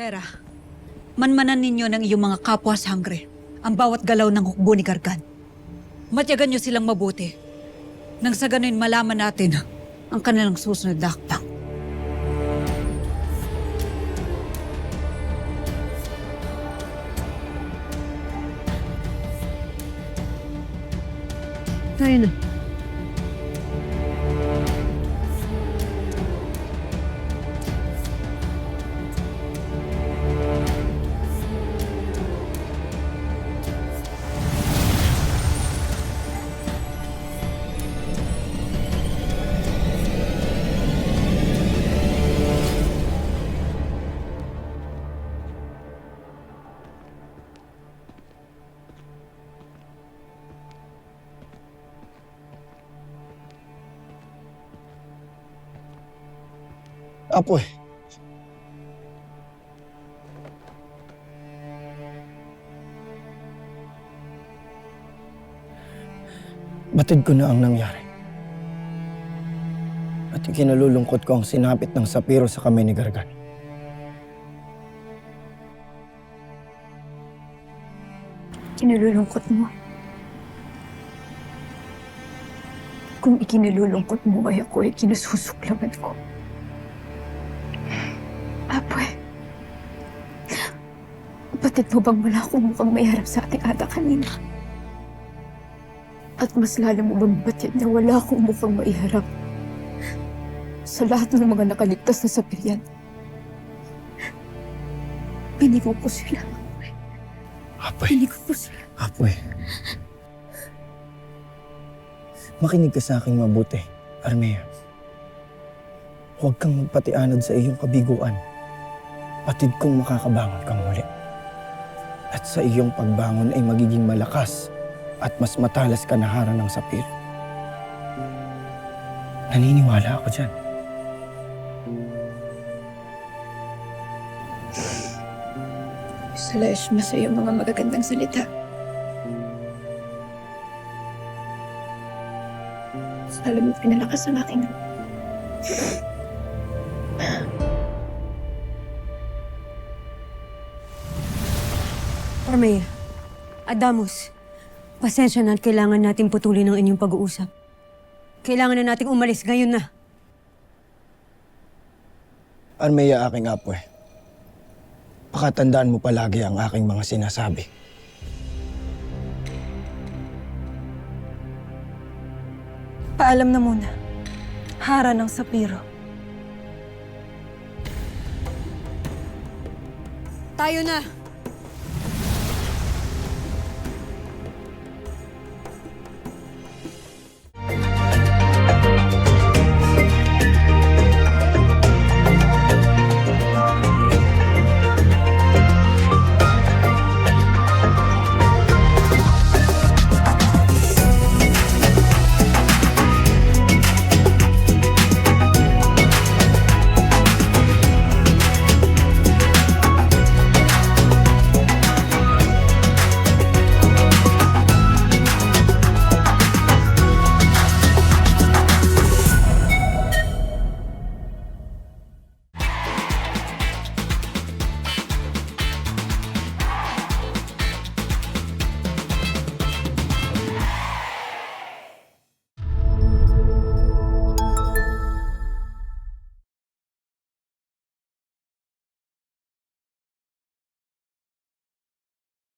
Tera, manmanan ninyo ng iyong mga kapwa sangre ang bawat galaw ng hukbo ni Gargan. Matyagan niyo silang mabuti nang sa ganun malaman natin ang kanilang susunod na hakbang. Tayo na. Apoy. Batid ko na ang nangyari. At ikinalulungkot ko ang sinapit ng sapiro sa kamay ni Gargan. Kinalulungkot mo. Kung ikinalulungkot mo ay ako ay kinasusuklaman ko. Apoy, batid mo bang wala akong mukhang may harap sa ating ata kanina? At mas lalo mo bang batid na wala akong mukhang maiharap sa lahat ng mga nakaligtas na sapiryan? Pinigo ko sila. Apoy. Pinigo ko sila. Apoy. Makinig ka sa aking mabuti, Armea. Huwag kang magpatianod sa iyong kabiguan. Patid kong makakabangon kang muli. At sa iyong pagbangon ay magiging malakas at mas matalas ka na harang ng sapiro. Naniniwala ako dyan. Salash mo sa iyong mga magagandang salita. Lalo mo pinalakas ang aking Armea, Adamus, pasensya na at kailangan natin putulin ang inyong pag-uusap. Kailangan na nating umalis ngayon na. Armea, aking apoy. Pakatandaan mo palagi ang aking mga sinasabi. Paalam na muna. Hara ng sapiro. Tayo na!